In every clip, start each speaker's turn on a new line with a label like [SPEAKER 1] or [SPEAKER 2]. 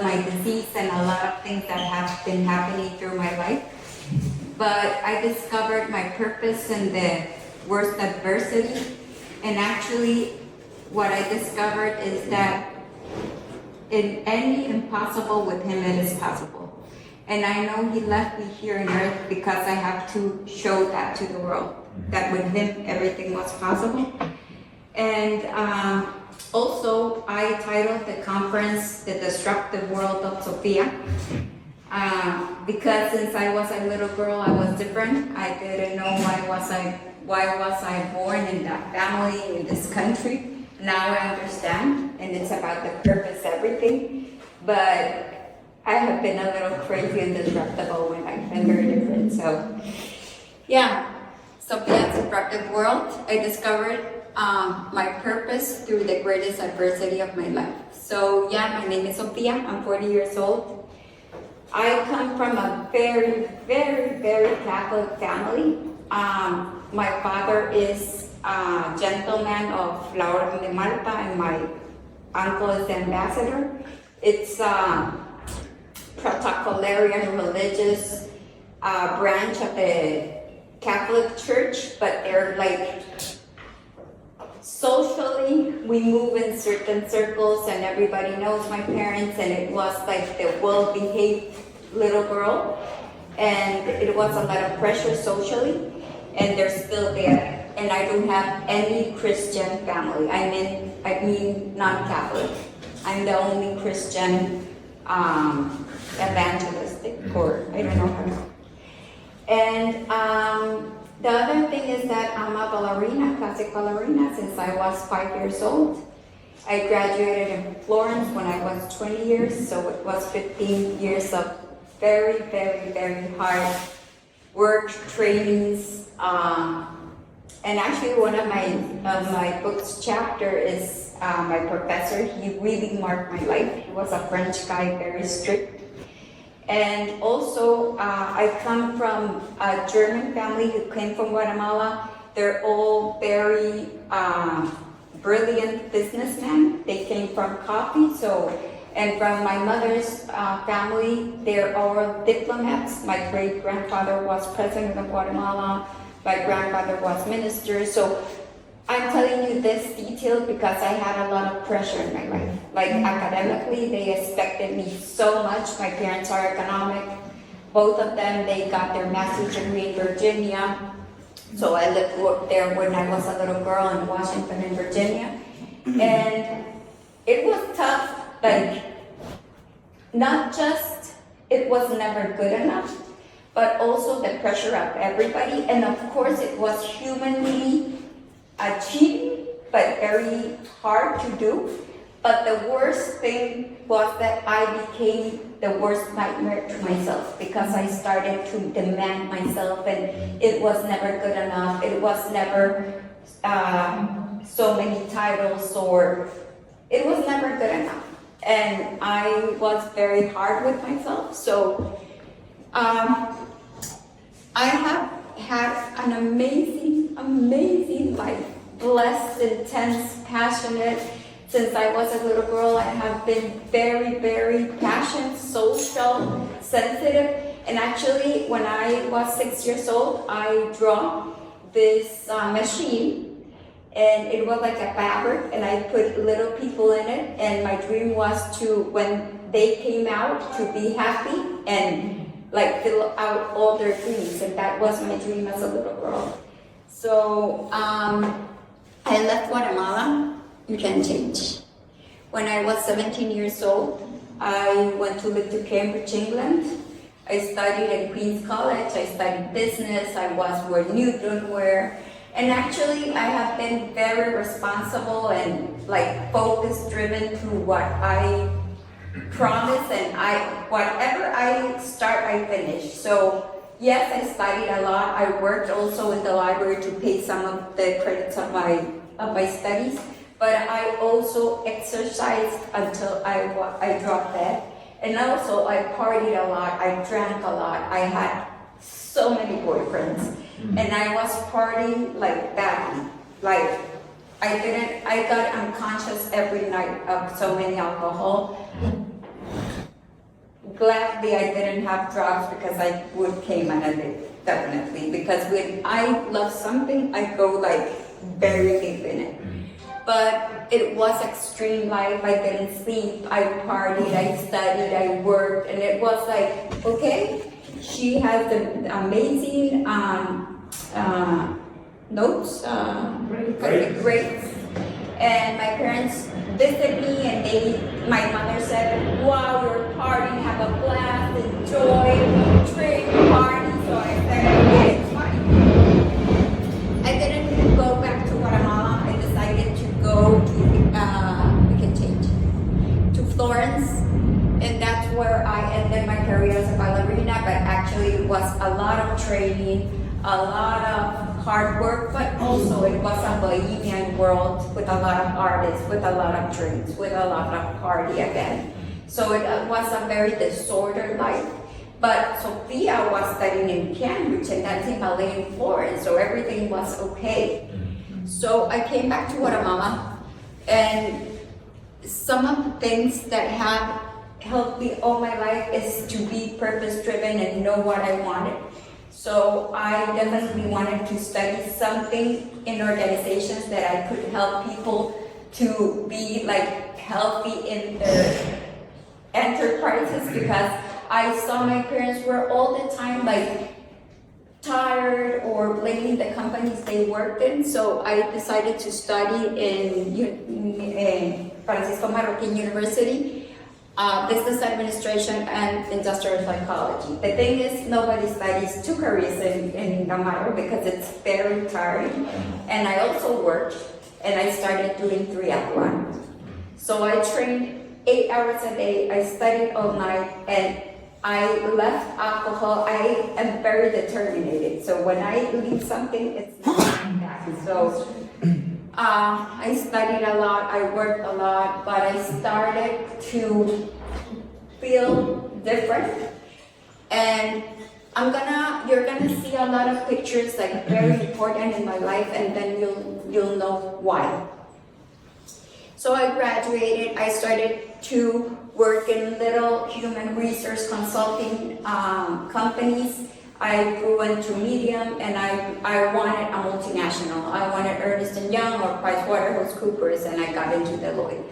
[SPEAKER 1] my disease and a lot of things that have been happening through my life. But I discovered my purpose in the worst adversity. And actually, what I discovered is that in any impossible with him, it is possible. And I know he left me here on earth because I have to show that to the world, that with him, everything was possible. And also, I titled the conference, The Disruptive World of Sofia. Because since I was a little girl, I was different. I didn't know why was I born in that family, in this country. Now I understand, and it's about the purpose, everything. But I have been a little crazy and disruptible when I've been very different. So, yeah, Sofia's Disruptive World. I discovered my purpose through the greatest adversity of my life. So, yeah, my name is Sofia. I'm 40 years old. I come from a very, very, very Catholic family. My father is a gentleman of La Orden de Malta, and my uncle is the ambassador. It's a protocolarian religious branch of the Catholic Church, but they're like socially, we move in certain circles, and everybody knows my parents, and it was like the well-behaved little girl, and it was a lot of pressure socially, and they're still there. And I don't have any Christian family. I mean non-Catholic. I'm the only Christian evangelistic, or I don't know how to. And the other thing is that I'm a ballerina, classic ballerina, since I was 5 years old. I graduated in Florence when I was 20 years, so it was 15 years of very, very, very hard work, trainings, and actually one of my book's chapter is my professor. He really marked my life. He was a French guy, very strict. And also, I come from a German family who came from Guatemala. They're all very brilliant businessmen. They came from coffee, and from my mother's family, they're all diplomats. My great-grandfather was president of Guatemala. My grandfather was minister. So I'm telling you this detail because I had a lot of pressure in my life. Like academically, they expected me so much. My parents are economic. Both of them, they got their master's degree in Virginia. So I lived there when I was a little girl in Washington and Virginia. And it was tough, like not just it was never good enough, but also the pressure of everybody. And of course it was humanly achieving, but very hard to do. But the worst thing was that I became the worst nightmare to myself because I started to demand myself, and it was never good enough. It was never so many titles, or it was never good enough. And I was very hard with myself. So I have had an amazing, amazing life. Blessed, intense, passionate. Since I was a little girl, I have been very, very passionate, social, sensitive. And actually, when I was 6 years old, I drew this machine. And it was like a fabric, and I put little people in it. And my dream was to, when they came out, to be happy and like fill out all their dreams. And that was my dream as a little girl. So I left Guatemala. You can change. When I was 17 years old, I went to live to Cambridge, England. I studied at Queen's College. I studied business. I was where Newton were. And actually, I have been very responsible and like focus driven to what I promise, and whatever I start, I finish. So yes, I studied a lot. I worked also in the library to pay some of the credits of my studies, but I also exercised until I dropped dead. And also I partied a lot. I drank a lot. I had so many boyfriends. And I was partying like badly. Like I got unconscious every night of so many alcohol. definitely I didn't have drugs because I became an addict, definitely. Because when I love something, I go like very deep in it. But it was extreme life. I didn't sleep, I partied, I studied, I worked, and it was like, okay, she has the amazing notes, grades. And my parents visited me, and my mother said, wow, you're partying, have a blast, enjoy, drink, party. So I said, okay, it's fine. I didn't go back to Guatemala. I decided to go to, we can change, to Florence. And that's where I ended my career as a ballerina, but actually it was a lot of training, a lot of hard work, but also it was a bohemian world with a lot of artists, with a lot of drinks, with a lot of party again. So it was a very disordered life. But Sofia was studying in Cambridge and dancing ballet in Florence, so everything was okay. So I came back to Guatemala, and some of the things that have helped me all my life is to be purpose-driven and know what I wanted. So I definitely wanted to study something in organizations that I could help people to be like healthy in their enterprises, because I saw my parents were all the time like tired or blaming the companies they worked in. So I decided to study in Francisco Marroquin University, business administration and industrial psychology. The thing is, nobody studies two careers in Gamarro because it's very tiring. And I also worked, and I started doing 3 at 1. So I trained 8 hours a day, I studied all night, and I left alcohol. I am very determined. So when I leave something, it's not coming back. So I studied a lot, I worked a lot, but I started to feel different. And you're gonna see a lot of pictures like very important in my life, and then you'll know why. So I graduated, I started to work in little human resource consulting companies. I grew into medium, and I wanted a multinational. I wanted Ernst & Young or PricewaterhouseCoopers, and I got into Deloitte.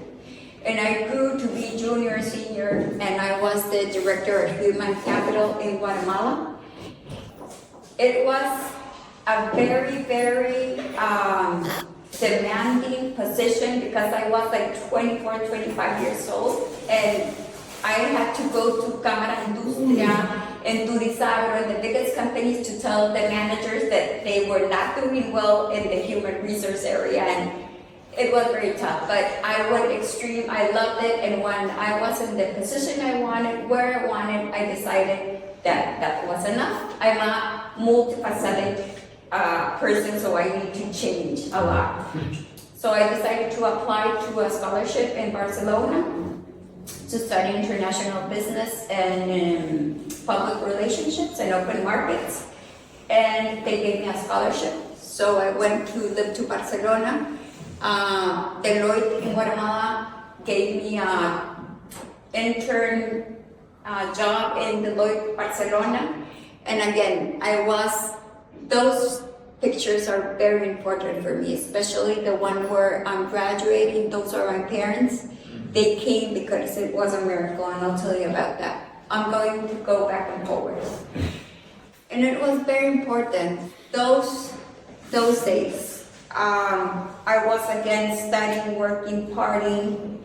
[SPEAKER 1] And I grew to be junior, senior, and I was the director of human capital in Guatemala. It was a very, very demanding position because I was like 24, 25 years old, and I had to go to Cámara Industria and Turizagro and the biggest companies to tell the managers that they were not doing well in the human resource area, and it was very tough, but I went extreme. I loved it, and when I was in the position I wanted, where I wanted, I decided that that was enough. I'm a multifaceted person, so I need to change a lot. So I decided to apply to a scholarship in Barcelona to study international business and public relationships and open markets, and they gave me a scholarship. So I went to live to Barcelona. Deloitte in Guatemala gave me an intern job in Deloitte Barcelona, and again, those pictures are very important for me, especially the one where I'm graduating. Those are my parents. They came because it was a miracle, and I'll tell you about that. I'm going to go back and forward. And it was very important. Those days, I was again studying, working, partying,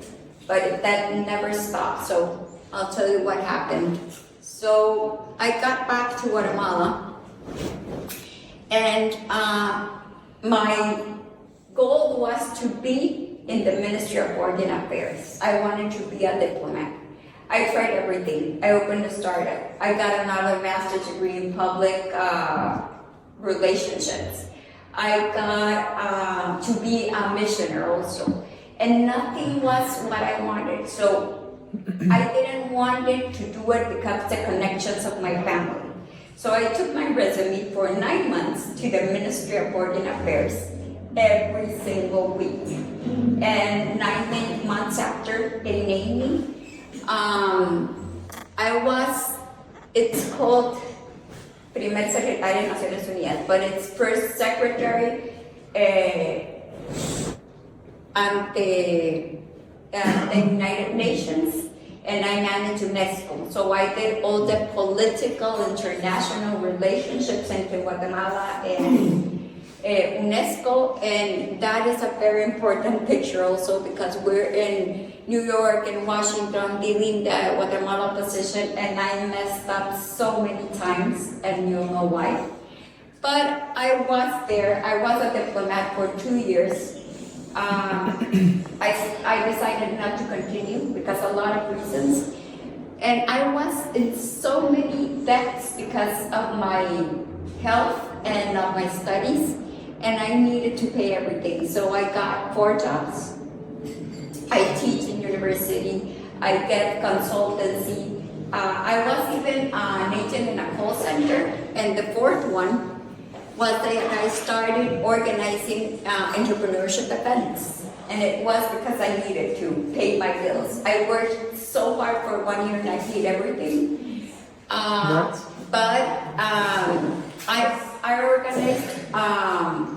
[SPEAKER 1] but that never stopped. So I'll tell you what happened. So I got back to Guatemala, and my goal was to be in the Ministry of Foreign Affairs. I wanted to be a diplomat. I tried everything. I opened a startup. I got another master's degree in public relationships. I got to be a missioner also. And nothing was what I wanted. So I didn't want it to do it because of the connections of my family. So I took my resume for 9 months to the Ministry of Foreign Affairs every single week. And 9 months after they named me, I was it's called Primer Secretario de Naciones Unidas, but it's First Secretary ante the United Nations, and I manage UNESCO. So I did all the political international relationships into Guatemala and UNESCO, and that is a very important picture also because we're in New York and Washington dealing the Guatemala position, and I messed up so many times, and you'll know why. But I was there. I was a diplomat for 2 years. I decided not to continue because a lot of reasons. And I was in so many debts because of my health and of my studies, and I needed to pay everything. So I got 4 jobs. I teach in university, I get consultancy. I was even an agent in a call center, and the 4th one was that I started organizing entrepreneurship events, and it was because I needed to pay my bills. I worked so hard for 1 year and I paid everything. But I organized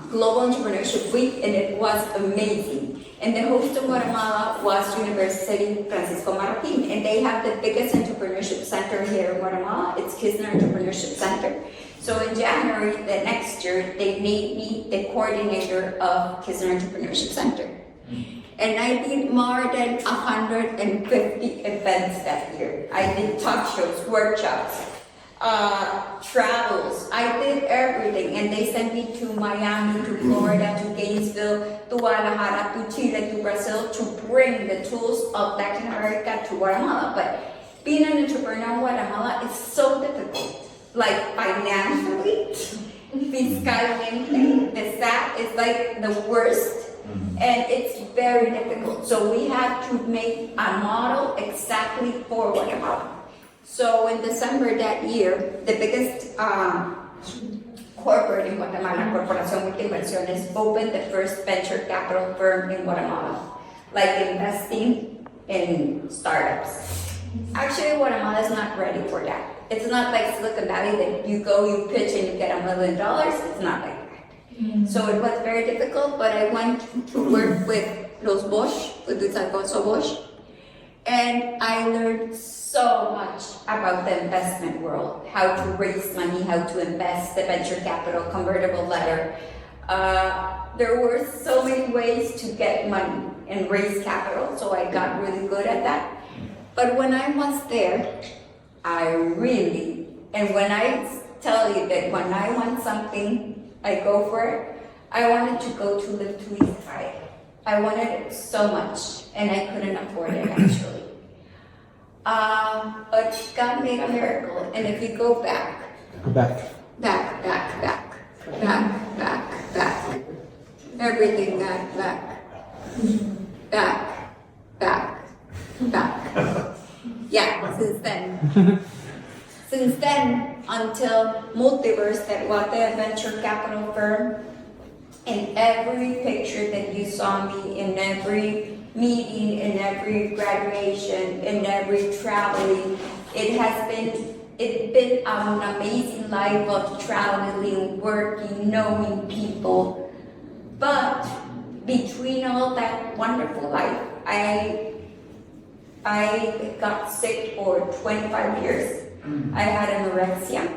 [SPEAKER 1] Global Entrepreneurship Week, and it was amazing. And the host in Guatemala was University Francisco Marroquin, and they have the biggest entrepreneurship center here in Guatemala. It's Kisner Entrepreneurship Center. So in January the next year, they made me the coordinator of Kisner Entrepreneurship Center. And I did more than 150 events that year. I did talk shows, workshops, travels. I did everything, and they sent me to Miami, to Florida, to Gainesville, to Guadalajara, to Chile, to Brazil, to bring the tools of Latin America to Guatemala. But being an entrepreneur in Guatemala is so difficult. Like financially, fiscalmente, the SAT is like the worst, and it's very difficult. So we had to make a model exactly for Guatemala. So in December that year, the biggest corporate in Guatemala, Corporación Multinversiones, opened the first venture capital firm in Guatemala, like investing in startups. Actually, Guatemala is not ready for that. It's not like Silicon Valley that you go, you pitch, and you get $1 million. It's not like that. So it was very difficult, but I went to work with Los Bosch, with Luis Alfonso Bosch, and I learned so much about the investment world, how to raise money, how to invest, the venture capital, convertible letter. There were so many ways to get money and raise capital, so I got really good at that. But when I was there, and when I tell you that when I want something, I go for it, I wanted to go to live to East Side. I wanted it so much, and I couldn't afford it actually. But God made a miracle, and if you go back, everything back. Yeah, since then until Multiverse, that was the venture capital firm, in every picture that you saw me, in every meeting, in every graduation, in every traveling, it's been an amazing life of traveling, working, knowing people. But between all that wonderful life, I got sick for 25 years. I had anorexia.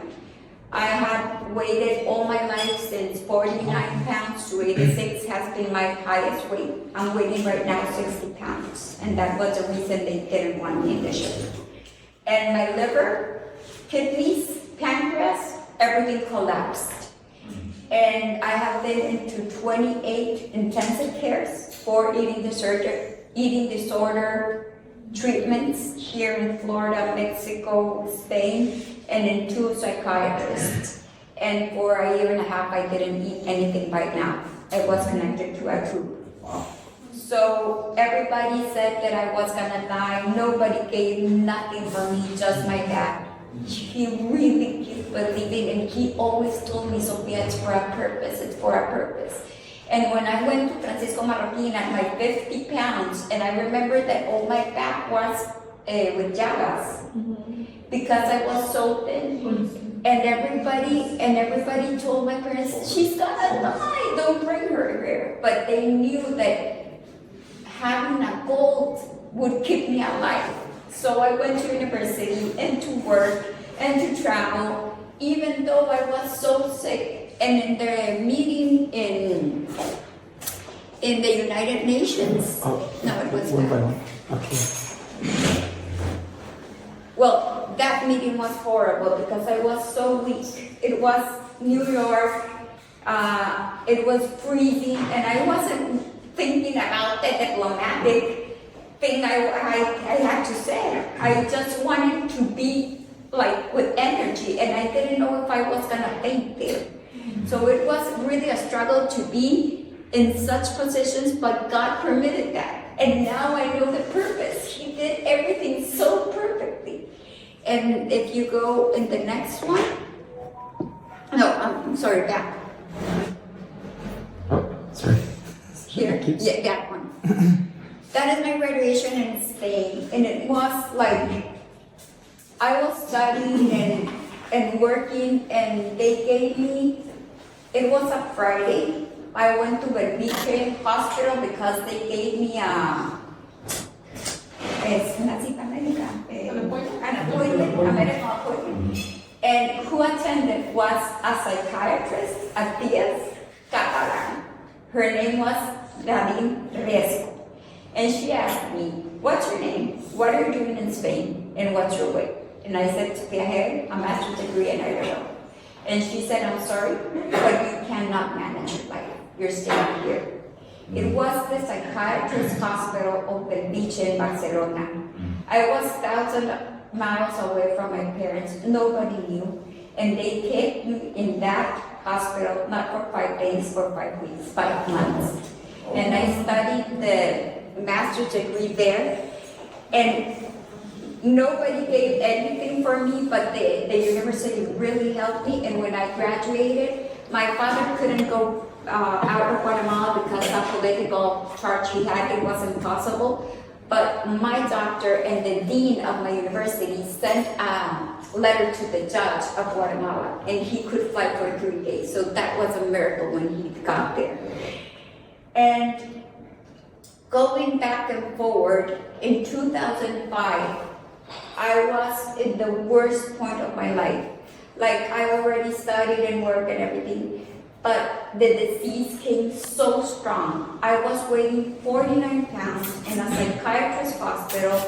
[SPEAKER 1] I had weighted all my life since 49 pounds to 86 has been my highest weight. I'm weighing right now 60 pounds, and that was the reason they didn't want me in the ship. And my liver, kidneys, pancreas, everything collapsed. And I have been into 28 intensive cares for eating disorder treatments here in Florida, Mexico, Spain, and in 2 psychiatrists. And for a year and a half, I didn't eat anything right now. I was connected to a group. So everybody said that I was gonna die. Nobody gave nothing for me, just my dad. He really kept believing, and he always told me, Sofia, it's for a purpose, it's for a purpose. And when I went to Francisco Marroquin at my 50 pounds, and I remember that all my back was with Llagas because I was so thin. And everybody told my parents, she's gonna die, don't bring her here. But they knew that having a gold would keep me alive. So I went to university and to work and to travel, even though I was so sick. And in the meeting in the United Nations, no, it was
[SPEAKER 2] one by one. Okay.
[SPEAKER 1] Well, that meeting was horrible because I was so weak. It was New York, it was freezing, and I wasn't thinking about the diplomatic thing I had to say. I just wanted to be like with energy, and I didn't know if I was gonna faint there. So it was really a struggle to be in such positions, but God permitted that. And now I know the purpose. He did everything so perfectly. And if you go in the next one, no, I'm sorry, back.
[SPEAKER 2] Oh, sorry.
[SPEAKER 1] Here, yeah, that one. That is my graduation in Spain, and it was like, I was studying and working, and they gave me, it was a Friday, I went to the Beach Hospital because they gave me an appointment, a medical appointment. And who attended was a psychiatrist, a Diaz Catalan. Her name was Nadine Riesco. And she asked me, what's your name? What are you doing in Spain? And what's your weight? And I said, Sofia Hegel, a master's degree in Idaho. And she said, I'm sorry, but you cannot manage your life. You're staying here. It was the psychiatrist hospital of the beach in Barcelona. I was 1,000 miles away from my parents. Nobody knew. And they kept me in that hospital, not for 5 days, for 5 weeks, 5 months. And I studied the master's degree there. And nobody gave anything for me, but the university really helped me. And when I graduated, my father couldn't go out of Guatemala because of political charge he had. It was impossible. But my doctor and the dean of my university sent a letter to the judge of Guatemala, and he could fly for 3 days. So that was a miracle when he got there. And going back and forward, in 2005, I was in the worst point of my life. Like, I already studied and worked and everything, but the disease came so strong. I was weighing 49 pounds in a psychiatrist hospital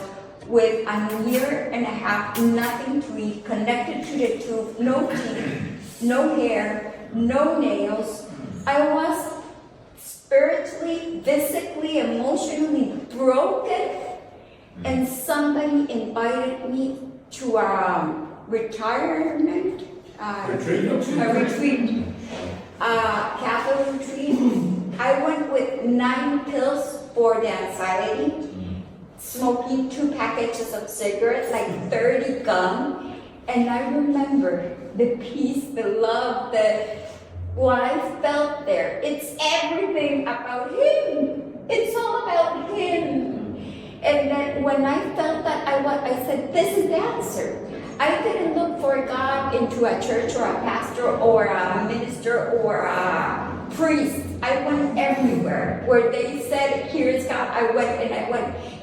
[SPEAKER 1] with a year and a half, nothing to eat, connected to the tube, no teeth, no hair, no nails. I was spiritually, physically, emotionally broken. And somebody invited me to a retirement, retreat, Catholic retreat. I went with 9 pills for the anxiety, smoking 2 packages of cigarettes, like 30 gum. And I remember the peace, the love, what I felt there. It's everything about Him. It's all about Him. And then when I felt that, I said, this is the answer. I didn't look for God into a church or a pastor or a minister or a priest. I went everywhere where they said, here's God. I went.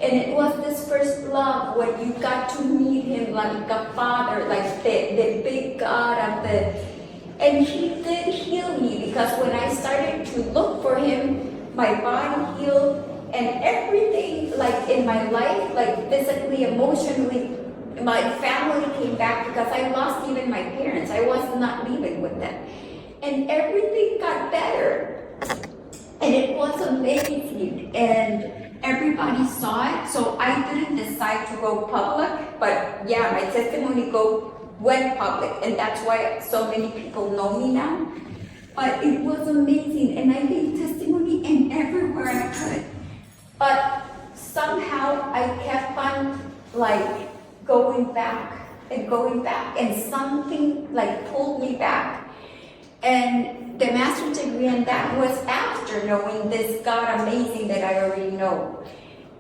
[SPEAKER 1] And it was this first love when you got to meet Him like a father, like the big God of and He did heal me, because when I started to look for Him, my body healed. And everything, like in my life, like physically, emotionally, my family came back because I lost even my parents. I was not living with them. And everything got better. And it was amazing. And everybody saw it. So I didn't decide to go public. But yeah, my testimony went public. And that's why so many people know me now. But it was amazing. And I gave testimony in everywhere I could. But somehow I kept on like going back, and something like pulled me back. And the master's degree, and that was after knowing this God amazing that I already know.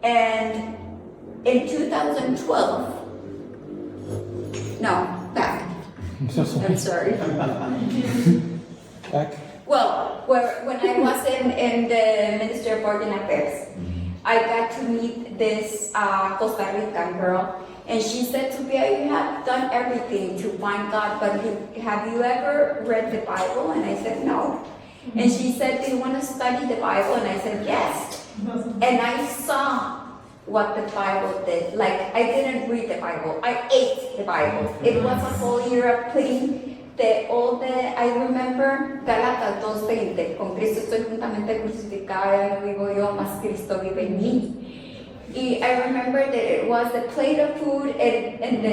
[SPEAKER 1] And in 2012, no, back,
[SPEAKER 2] I'm so sorry.
[SPEAKER 1] I'm sorry.
[SPEAKER 2] Back.
[SPEAKER 1] Well, when I was in the Ministry of Foreign Affairs, I got to meet this Costa Rican girl, and she said, Sofia, you have done everything to find God, but have you ever read the Bible? And I said, no. And she said, do you want to study the Bible? And I said, yes. And I saw what the Bible did. Like, I didn't read the Bible, I ate the Bible. It was a whole year of putting I remember Gálatas 2:20, con Cristo estoy juntamente crucificada, no vivo yo, mas Cristo vive en mí. I remember that it was the plate of food and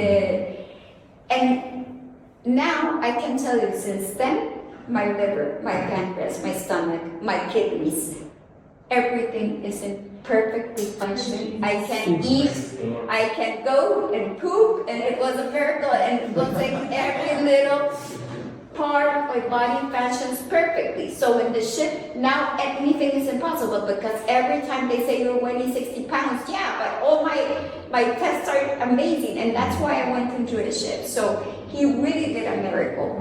[SPEAKER 1] now I can tell you since then, my liver, my pancreas, my stomach, my kidneys, everything is in perfectly function. I can eat, I can go and poop, and it was a miracle, and it looks like every little part of my body functions perfectly. So in the ship, now anything is impossible, because every time they say you're weighing 60 pounds, yeah, but all my tests are amazing, and that's why I went into the ship. So he really did a miracle.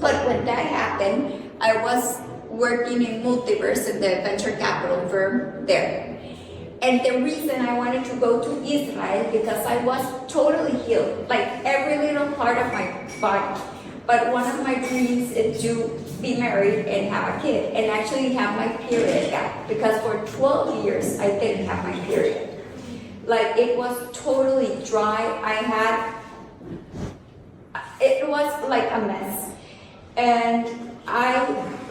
[SPEAKER 1] But when that happened, I was working in Multiverse in the venture capital firm there. And the reason I wanted to go to Israel, because I was totally healed, like every little part of my body. But one of my dreams is to be married and have a kid, and actually have my period back, because for 12 years I didn't have my period. Like, it was totally dry. It was like a mess. And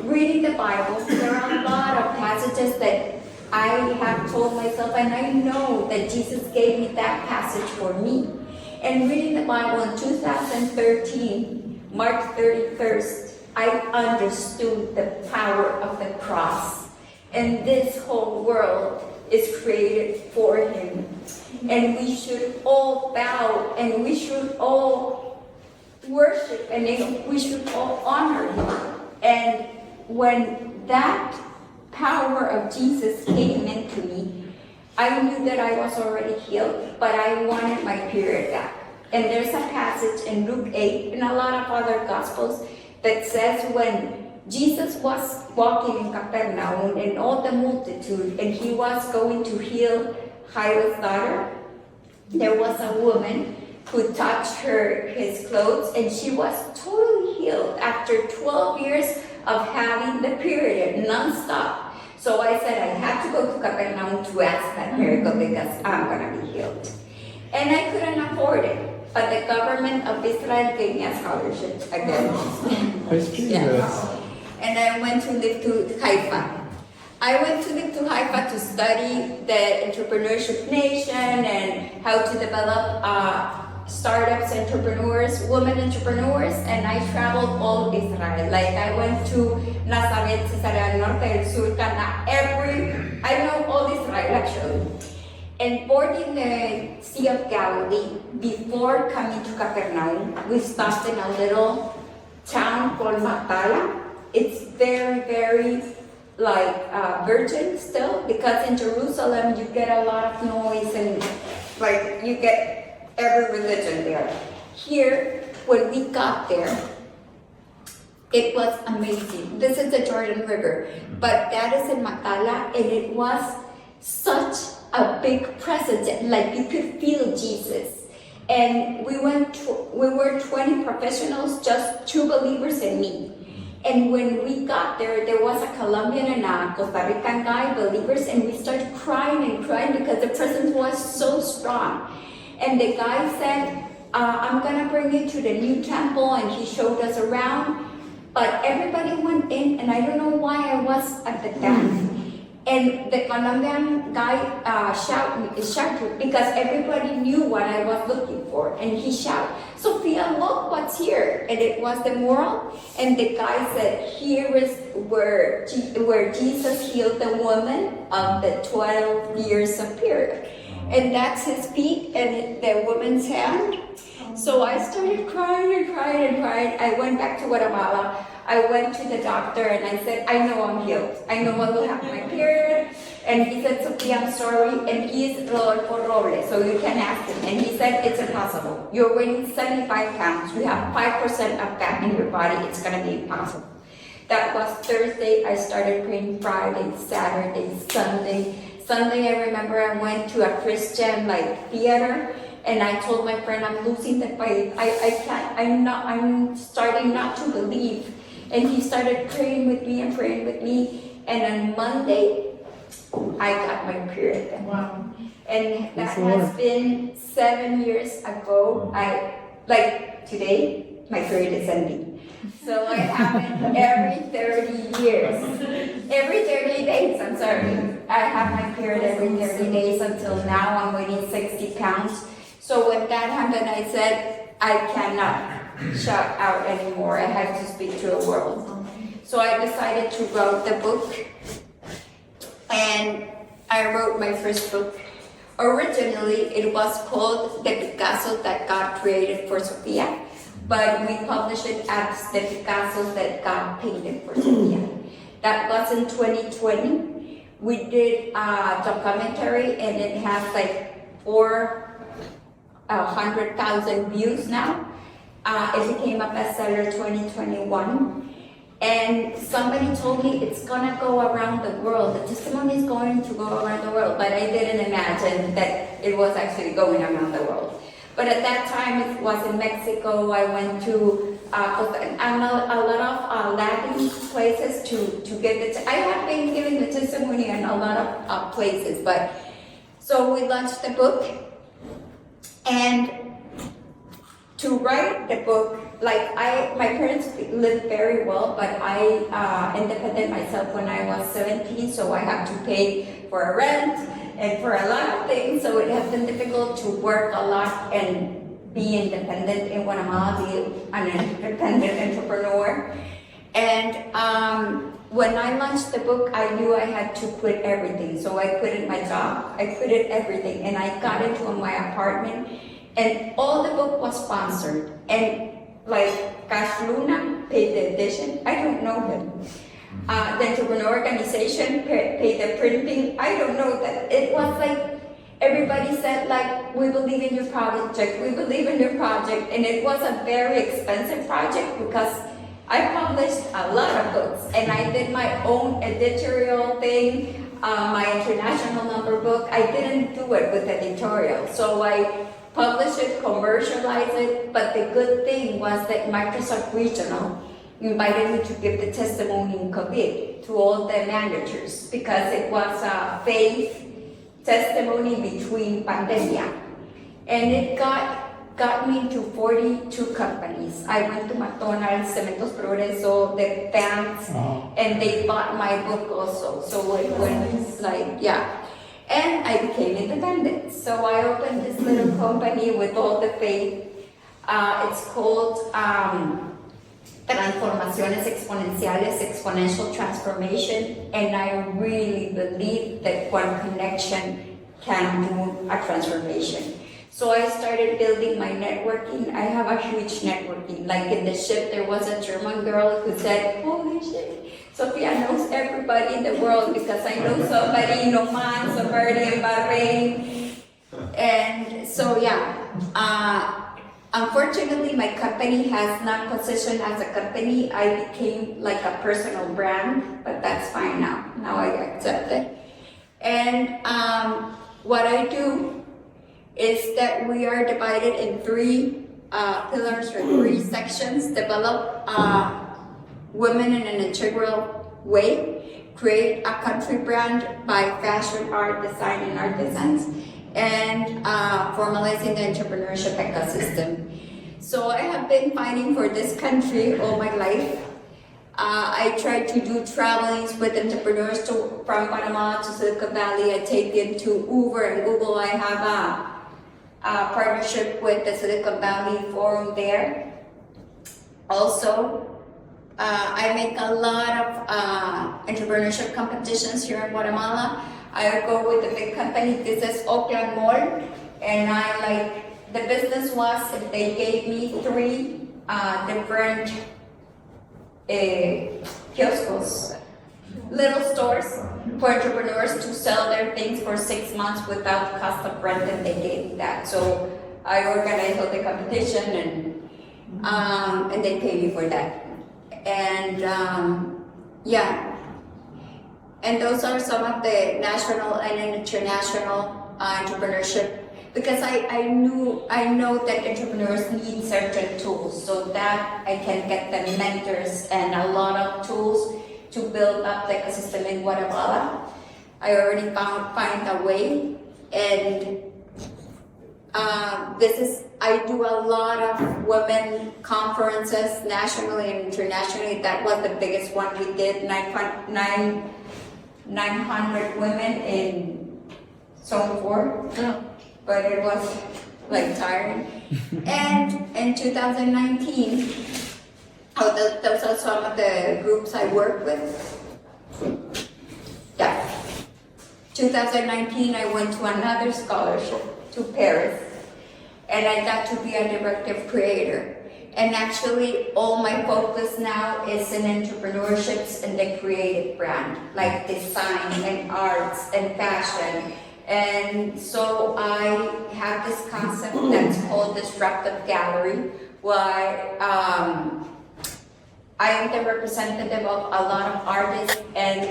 [SPEAKER 1] reading the Bible, there are a lot of passages that I have told myself, and I know that Jesus gave me that passage for me. And reading the Bible in 2013, March 31st, I understood the power of the cross. And this whole world is created for Him. And we should all bow, and we should all worship, and we should all honor Him. And when that power of Jesus came into me, I knew that I was already healed, but I wanted my period back. And there's a passage in Luke 8 and a lot of other Gospels that says when Jesus was walking in Capernaum and all the multitude, and He was going to heal Jairus' daughter, there was a woman who touched his clothes, and she was totally healed after 12 years of having the period non-stop. So I said I had to go to Capernaum to ask that miracle, because I'm going to be healed. And I couldn't afford it, but the government of Israel gave me a scholarship again.
[SPEAKER 2] Yes.
[SPEAKER 1] And I went to live to Haifa. I went to live to Haifa to study the entrepreneurship nation and how to develop startups, entrepreneurs, women entrepreneurs, and I traveled all Israel. Like, I went to Nazaret, Cesarea Norte, El Sur, Cana, I know all Israel actually. And boarding the Sea of Galilee, before coming to Capernaum, we stopped in a little town called Matala. It's very, very virgin still, because in Jerusalem you get a lot of noise and you get every religion there. Here, when we got there, it was amazing. This is the Jordan River, but that is in Matala, and it was such a big presence, like you could feel Jesus. And we were 20 professionals, just 2 believers and me. And when we got there, there was a Colombian and a Costa Rican guy, believers, and we started crying because the presence was so strong. And the guy said, I'm gonna bring you to the new temple, and he showed us around. But everybody went in, and I don't know why I was at the dance. And the Colombian guy shouted, because everybody knew what I was looking for. And he shouted, Sofia, look what's here. And it was the mural. And the guy said, here is where Jesus healed the woman of the 12 years of period. And that's his feet and the woman's hand. So I started crying and crying and crying. I went back to Guatemala. I went to the doctor and I said, I know I'm healed. I know I will have my period. And he said, Sofia, I'm sorry. And he's Rodolfo Robles, so you can ask him. And he said, it's impossible. You're weighing 75 pounds. You have 5% of fat in your body. It's going to be impossible. That was Thursday. I started praying Friday, Saturday, Sunday. Sunday, I remember I went to a Christian theater, and I told my friend, I'm losing the faith. I can't, I'm starting not to believe. And he started praying with me and praying with me. And on Monday, I got my period then.
[SPEAKER 3] Wow.
[SPEAKER 1] And that has been 7 years ago. Today, my period is ending. So it happened every 30 years. Every 30 days, I'm sorry. I have my period every 30 days until now. I'm weighing 60 pounds. So when that happened, I said, I cannot shout out anymore. I have to speak to the world. So I decided to write the book. And I wrote my first book. Originally, it was called The Picasso That God Created for Sofia. But we published it as The Picassos That God Painted for Sofia. That was in 2020. We did a documentary and it has 400,000 views now. It became a bestseller 2021. And somebody told me it's gonna go around the world. The testimony is going to go around the world, but I didn't imagine that it was actually going around the world. But at that time, it was in Mexico. I went to a lot of Latin places to give it. I have been giving the testimony in a lot of places, but so we launched the book. And to write the book, my parents lived very well, but I independent myself when I was 17, so I have to pay for a rent and for a lot of things, so it has been difficult to work a lot and be independent in Guatemala, be an independent entrepreneur. And when I launched the book, I knew I had to quit everything, so I quitted my job, I quitted everything, and I got into my apartment, and all the book was sponsored, and Cash Luna paid the edition. I don't know him. The entrepreneur organization paid the printing. I don't know that. It was everybody said we believe in your project, we believe in your project, and it was a very expensive project because I published a lot of books and I did my own editorial thing, my international number book. I didn't do it with editorial, so I publish it, commercialize it, but the good thing was that Microsoft Regional invited me to give the testimony in COVID to all the managers because it was a faith testimony between pandemia. And it got me into 42 companies. I went to McDonald's, Cementos Progreso, the banks, and they bought my book also. So it went And I became independent. So I opened this little company with all the faith. It's called Transformaciones Exponenciales, Exponential Transformation. And I really believe that one connection can do a transformation. So I started building my networking. I have a huge networking. Like in the ship, there was a German girl who said, holy shit, Sofia knows everybody in the world because I know somebody in Oman, somebody in Bahrain. And so unfortunately my company has not positioned as a company. I became like a personal brand, but that's fine now. Now I accept it. And what I do is that we are divided in 3 pillars or 3 sections. Develop women in an integral way, create a country brand by fashion, art, design, and artisans, and formalizing the entrepreneurship ecosystem. So I have been fighting for this country all my life. I try to do travelings with entrepreneurs from Guatemala to Silicon Valley. I take them to Uber and Google. I have a partnership with the Silicon Valley Forum there. Also, I make a lot of entrepreneurship competitions here in Guatemala. I go with a big company. This is Oakland Mall, and the business was they gave me 3 different kioscos, little stores for entrepreneurs to sell their things for 6 months without cost of rent, and they gave me that. So I organized all the competition, and they pay me for that. And yeah, and those are some of the national and international entrepreneurship. Because I know that entrepreneurs need certain tools, so that I can get them mentors and a lot of tools to build up the ecosystem in Guatemala. I already find a way, and I do a lot of women conferences nationally and internationally. That was the biggest one we did, 900 women in Zone 4. Oh. But it was like tiring. And in 2019, those are some of the groups I work with. Yeah. 2019, I went to another scholarship to Paris, and I got to be a directive creator. And actually, all my focus now is in entrepreneurships and the creative brand, like design and arts and fashion. And so I have this concept that's called Disruptive Gallery, where I am the representative of a lot of artists and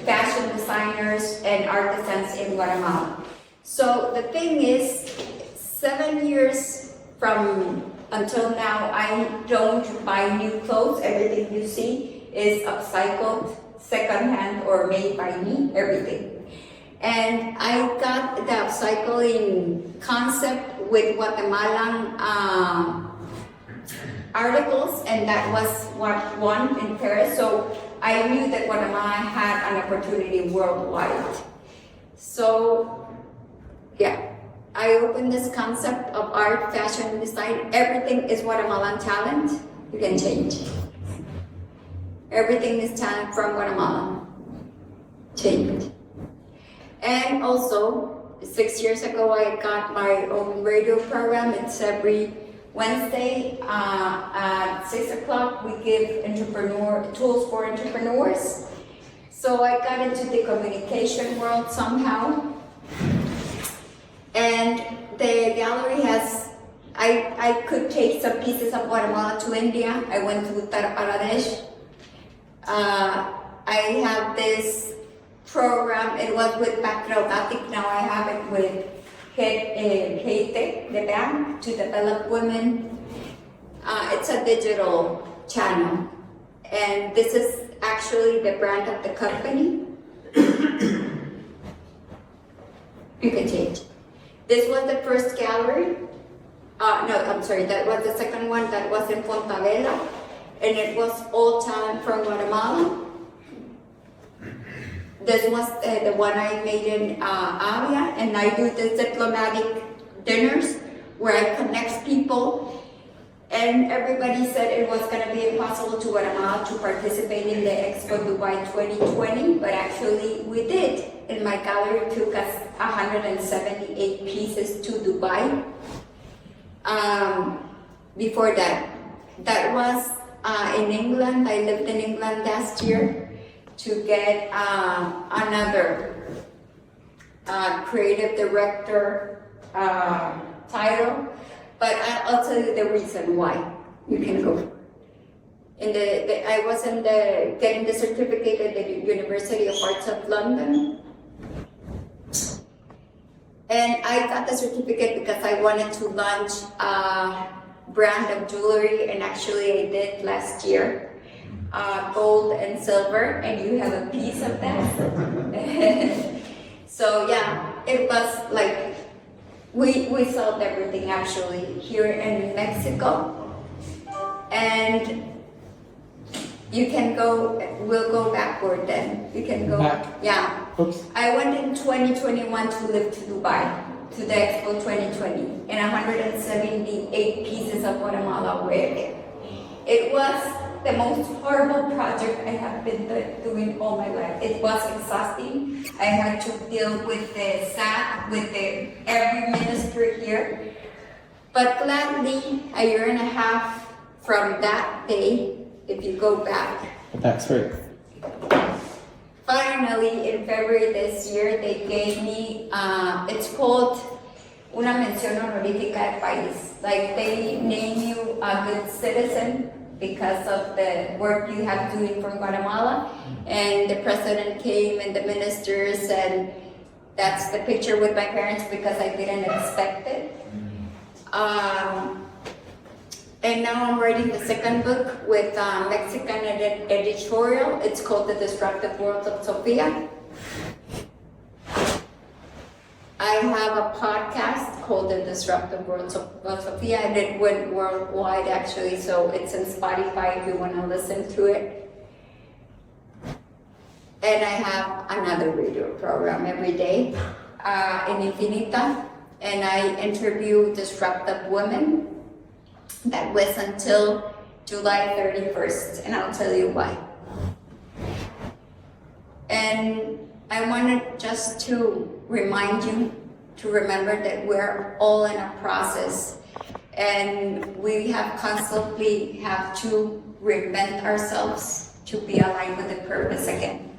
[SPEAKER 1] fashion designers and artisans in Guatemala. So the thing is, 7 years from until now, I don't buy new clothes. Everything you see is upcycled, secondhand, or made by me, everything. And I got the upcycling concept with Guatemalan articles, and that was what won in Paris. So I knew that Guatemala had an opportunity worldwide. So yeah, I opened this concept of art, fashion, and design. Everything is Guatemalan talent. You can change. Everything is talent from Guatemala. Change it. And also, 6 years ago, I got my own radio program. It's every Wednesday at 6 o'clock. We give tools for entrepreneurs. So I got into the communication world somehow. And the gallery has, I could take some pieces of Guatemala to India. I went to Uttar Pradesh. I have this program. It was with Patriotic. Now I have it with Hete, the bank, to develop women. It's a digital channel, and this is actually the brand of the company. You can change. This was the first gallery. That was the second one. That was in Fontavela, and it was all talent from Guatemala. This was the one I made in Avia, and I do the diplomatic dinners where I connect people. And everybody said it was going to be impossible to Guatemala to participate in the Expo Dubai 2020, but actually we did. And my gallery took us 178 pieces to Dubai. Before that was in England. I lived in England last year to get another creative director title, but I'll tell you the reason why. You can go. I was getting the certificate at the University of Arts of London, and I got the certificate because I wanted to launch a brand of jewelry, and actually I did last year. Gold and silver, and you have a piece of that. So yeah, it was like we sold everything actually here in Mexico, and you can go. We'll go backward then. You can go
[SPEAKER 2] back.
[SPEAKER 1] Yeah.
[SPEAKER 2] Oops.
[SPEAKER 1] I went in 2021 to live to Dubai, to the Expo 2020, and 178 pieces of Guatemala were there. It was the most horrible project I have been doing all my life. It was exhausting. I had to deal with the SAT, with every minister here. But gladly, a year and a half from that day, if you go back,
[SPEAKER 2] That's right.
[SPEAKER 1] finally in February this year, they gave me, it's called una mención honorífica del país. Like they name you a good citizen because of the work you have doing for Guatemala. And the president came and the ministers, and that's the picture with my parents because I didn't expect it. And now I'm writing the second book with Mexican editorial. It's called The Disruptive World of Sofia. I have a podcast called The Disruptive World of Sofia, and it went worldwide actually, so it's in Spotify if you want to listen to it. And I have another radio program every day in Infinita, and I interview disruptive women. That was until July 31st, and I'll tell you why. And I wanted just to remind you to remember that we're all in a process, and we have constantly have to reinvent ourselves to be aligned with the purpose again.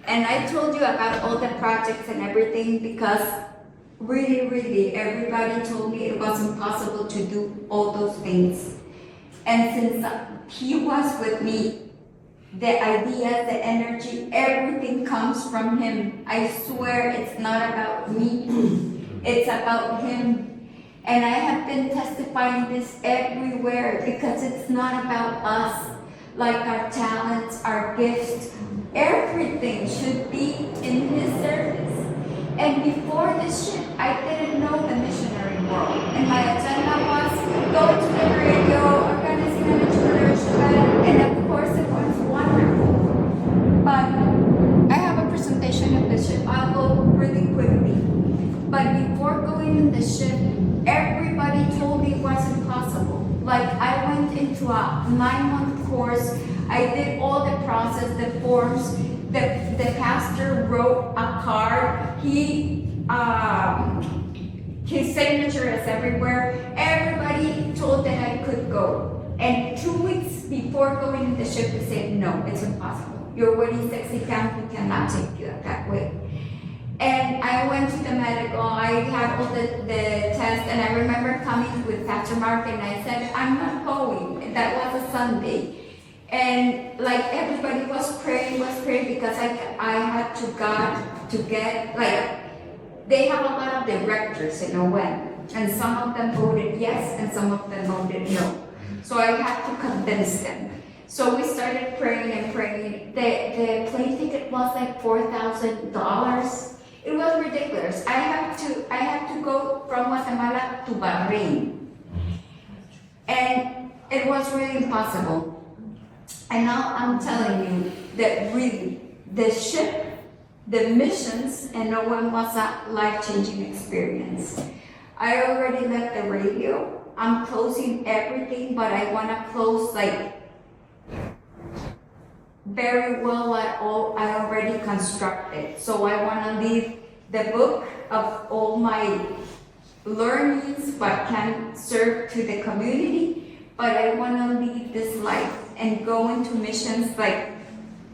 [SPEAKER 1] And I told you about all the projects and everything because really, everybody told me it was impossible to do all those things. And since he was with me, the idea, the energy, everything comes from him. I swear it's not about me, it's about him. And I have been testifying this everywhere because it's not about us, like our talents, our gifts, everything should be in his service. And before this ship, I didn't know the missionary world. And my agenda was go to the radio, organize an entrepreneurship event, and of course it was wonderful. But I have a presentation of the ship. I'll go really quickly. But before going in the ship, everybody told me it was impossible. Like I went into a 9-month course. I did all the process, the forms. The pastor wrote a card. His signature is everywhere. Everybody told that I could go. And 2 weeks before going in the ship, they said, no, it's impossible. You're already 60 pounds, we cannot take you that way. And I went to the medical, I had all the tests, and I remember coming with Pastor Mark and I said, I'm not going. That was a Sunday. And like everybody was praying because I had to God to get, like, they have a lot of directors in ON, and some of them voted yes and some of them voted no. So I had to convince them. So we started praying and praying. The plane ticket was like $4,000. It was ridiculous. I had to go from Guatemala to Bahrain. And it was really impossible. And now I'm telling you that really, the ship, the missions, and no one was a life-changing experience. I already left the radio. I'm closing everything, but I want to close like very well at all I already constructed. So I want to leave the book of all my learnings, what can serve to the community, but I want to leave this life and go into missions like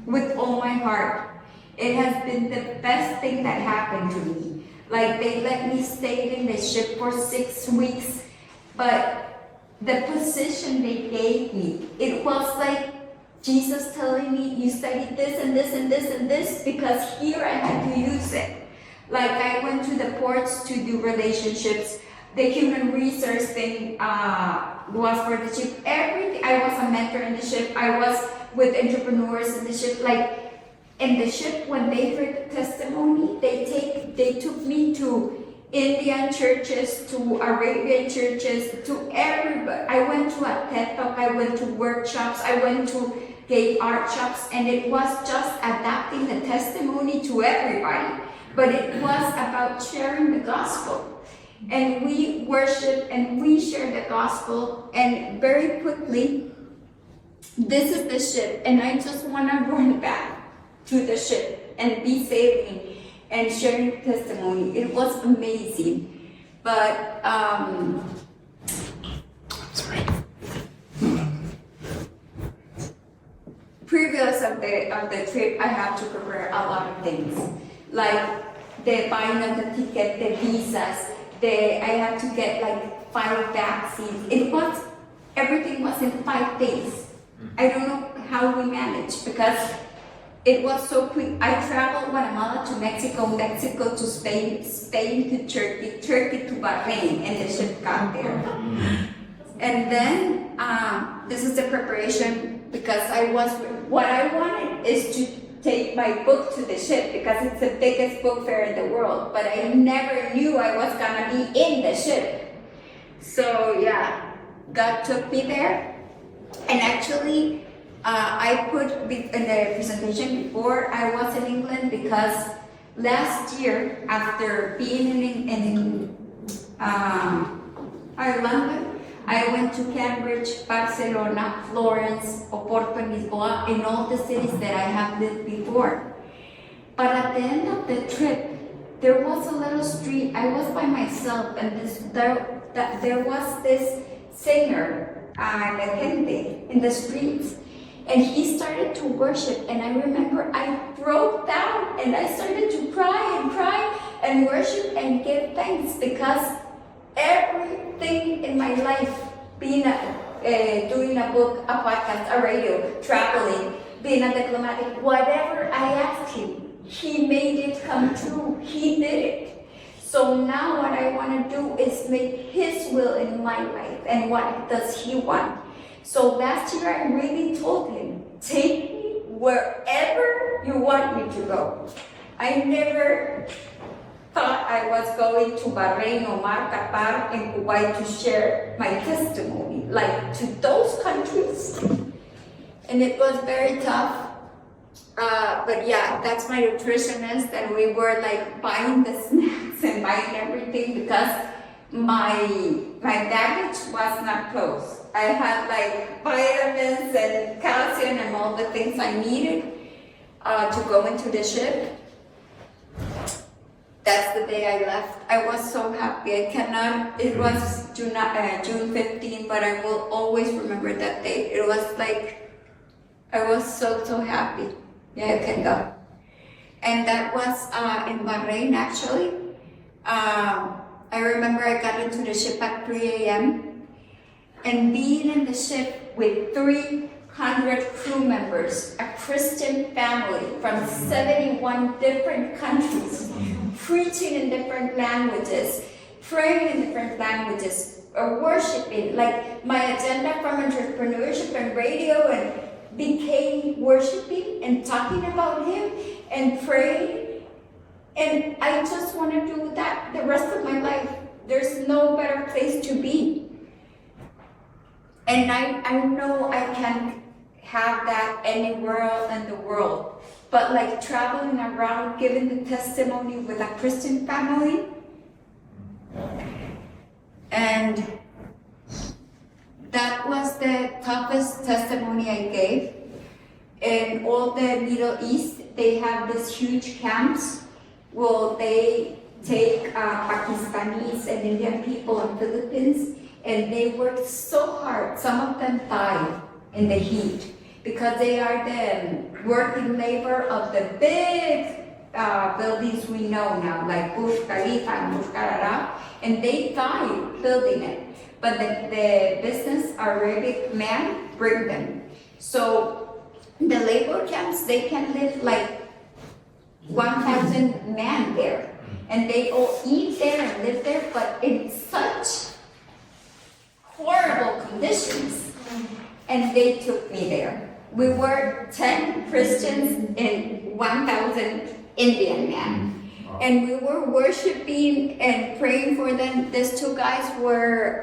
[SPEAKER 1] with all my heart. It has been the best thing that happened to me. Like they let me stay in the ship for 6 weeks, but the position they gave me, it was like Jesus telling me, you studied this and this and this and this because here I had to use it. Like I went to the ports to do relationships. The human resource thing was for the ship. Everything. I was a mentor in the ship. I was with entrepreneurs in the ship. Like in the ship, when they heard the testimony, they took me to Indian churches, to Arabian churches, to everybody. I went to a TED Talk. I went to workshops. I went to gay art shops, and it was just adapting the testimony to everybody. But it was about sharing the gospel. And we worship and we share the gospel, and very quickly, this is the ship, and I just want to run back to the ship and be sailing and sharing testimony. It was amazing, but
[SPEAKER 2] Sorry.
[SPEAKER 1] the trip, I have to prepare a lot of things, like the buying of the ticket, the visas. I have to get like 5 vaccines. Everything was in 5 days. I don't know how we managed because it was so quick. I traveled Guatemala to Mexico, Mexico to Spain, Spain to Turkey, Turkey to Bahrain, and the ship got there. And then this is the preparation because what I wanted is to take my book to the ship because it's the biggest book fair in the world, but I never knew I was gonna be in the ship. So yeah, God took me there. And actually, I put in the presentation before, I was in England because last year, after being in Ireland, I went to Cambridge, Barcelona, Florence, Oporto, and Lisboa, in all the cities that I have lived before. But at the end of the trip, there was a little street. I was by myself, and there was this singer, la gente, in the streets, and he started to worship. And I remember I broke down and I started to cry and worship and give thanks because everything in my life, being doing a book, a podcast, a radio, traveling, being a diplomatic, whatever I asked him, he made it come true. He did it. So now what I want to do is make his will in my life and what does he want. So last year I really told him, take me wherever you want me to go. I never thought I was going to Bahrain, Omar, Qatar, and Kuwait to share my testimony, like to those countries. And it was very tough. But yeah, that's my nutritionist, and we were like buying the snacks and buying everything because my baggage was not closed. I had like vitamins and calcium and all the things I needed to go into the ship. That's the day I left. I was so happy. It was June 15, but I will always remember that day. It was like, I was so happy. Yeah, you can go. And that was in Bahrain, actually. I remember I got into the ship at 3 a.m. and being in the ship with 300 crew members, a Christian family from 71 different countries, preaching in different languages, praying in different languages, or worshiping. Like my agenda from entrepreneurship and radio and became worshiping and talking about him and praying. And I just want to do that the rest of my life. There's no better place to be. And I know I can't have that anywhere in the world. But like traveling around, giving the testimony with a Christian family, and that was the toughest testimony I gave. In all the Middle East, they have these huge camps. Well, they take Pakistanis and Indian people and Philippines, and they work so hard. Some of them die in the heat because they are the working labor of the big buildings we know now, like Burj Khalifa and Burj Khalifa, and they die building it. But the business Arabic men bring them. So the labor camps, they can live like 1,000 men there. And they all eat there and live there, but in such horrible conditions. And they took me there. We were 10 Christians and 1,000 Indian men. And we were worshiping and praying for them. These 2 guys were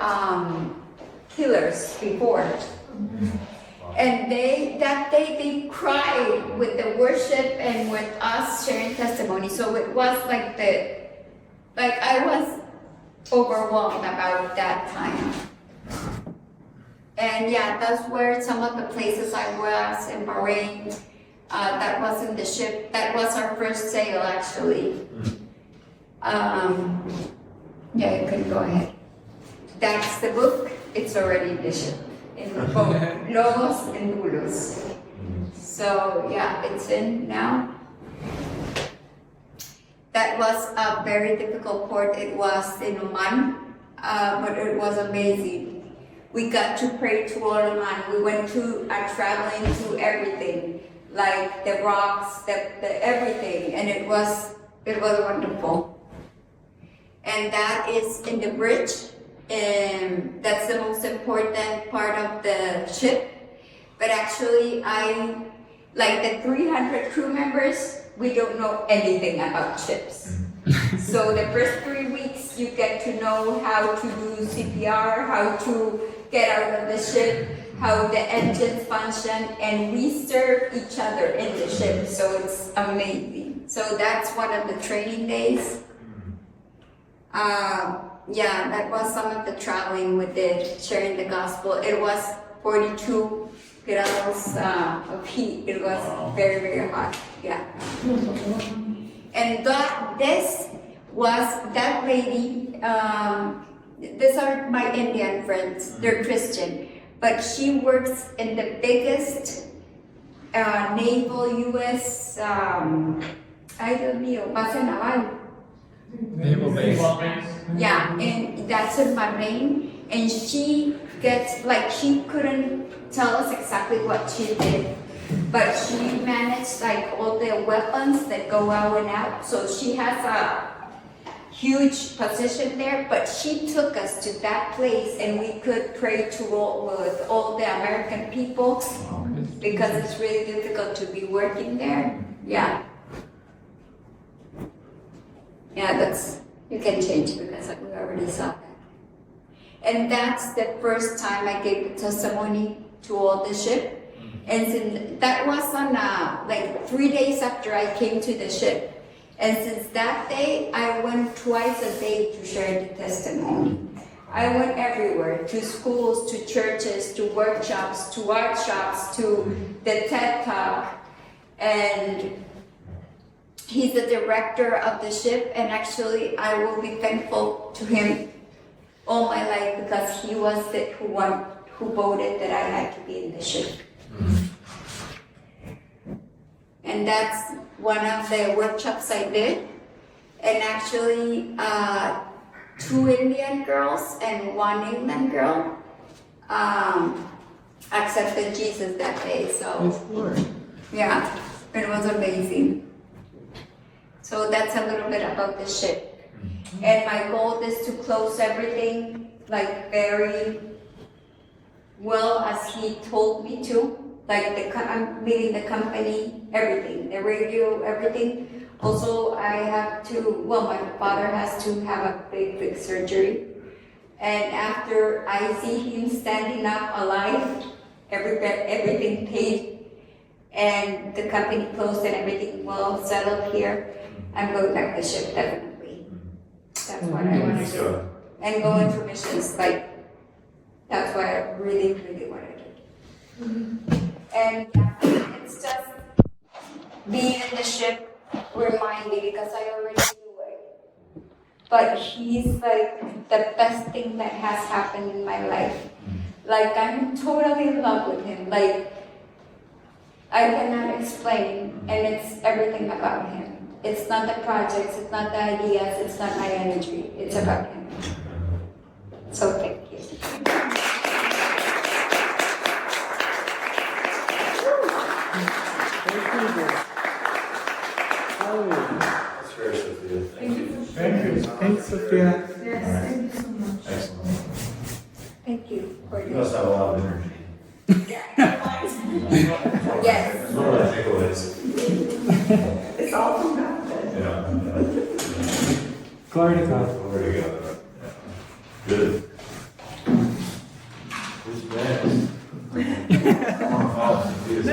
[SPEAKER 1] killers before. And that day they cried with the worship and with us sharing testimony. So it was like I was overwhelmed about that time. And yeah, that's where some of the places I was in Bahrain. That was in the ship. That was our first sail, actually. Yeah, you can go ahead. That's the book. It's already in the ship. In both Logos and Doulos. So yeah, it's in now. That was a very difficult port. It was in Oman, but it was amazing. We got to pray to Oman. We went to traveling to everything, like the rocks, the everything, and it was wonderful. And that is in the bridge, and that's the most important part of the ship. But actually, like the 300 crew members, we don't know anything about ships. So the first 3 weeks, you get to know how to do CPR, how to get out of the ship, how the engines function, and we serve each other in the ship, so it's amazing. So that's one of the training days. Yeah, that was some of the traveling we did, sharing the gospel. It was 42 grados of heat. It was very, very hot. Yeah. And this was that lady. These are my Indian friends. They're Christian, but she works in the biggest naval U.S. Ay, Dios mío, base naval.
[SPEAKER 2] Naval base.
[SPEAKER 1] Yeah, and that's in Bahrain. And she gets, like, she couldn't tell us exactly what she did, but she managed, like, all the weapons that go out and out. So she has a huge position there, but she took us to that place, and we could pray with all the American people because it's really difficult to be working there. Yeah. Yeah, you can change because we already saw that. And that's the first time I gave testimony to all the ship. And that was on like 3 days after I came to the ship. And since that day, I went twice a day to share the testimony. I went everywhere, to schools, to churches, to workshops, to art shops, to the TED Talk. And he's the director of the ship, and actually I will be thankful to him all my life because he was who voted that I had to be in the ship. And that's one of the workshops I did. And actually 2 Indian girls and 1 England girl accepted Jesus that day. So yeah, it was amazing. So that's a little bit about the ship. And my goal is to close everything like very well as he told me to. Like I'm leading the company, everything, the radio, everything. Also, my father has to have a big surgery. And after I see him standing up alive, everything paid, and the company closed and everything well settled here, I'm going back to ship, definitely. That's what I want to do. And go into missions, like, that's what I really, really want to do. And it's just being in the ship remind me, because I already knew it. But he's like the best thing that has happened in my life. Like, I'm totally in love with him. Like, I cannot explain, and it's everything about him. It's not the projects, it's not the ideas, it's not my energy, it's about him. So thank you.
[SPEAKER 3] That's very Sophia. Thank you.
[SPEAKER 2] Thanks, Sophia.
[SPEAKER 1] Yes, thank you so much.
[SPEAKER 3] Excellent.
[SPEAKER 1] Thank you for
[SPEAKER 3] You
[SPEAKER 1] this.
[SPEAKER 3] must have a lot of energy.
[SPEAKER 1] Yes.
[SPEAKER 3] That's one of my takeaways.
[SPEAKER 1] It's all from God.
[SPEAKER 3] Yeah.
[SPEAKER 2] Glory to God.
[SPEAKER 3] Glory to God. Good. Who's next? I want to follow Sophia's.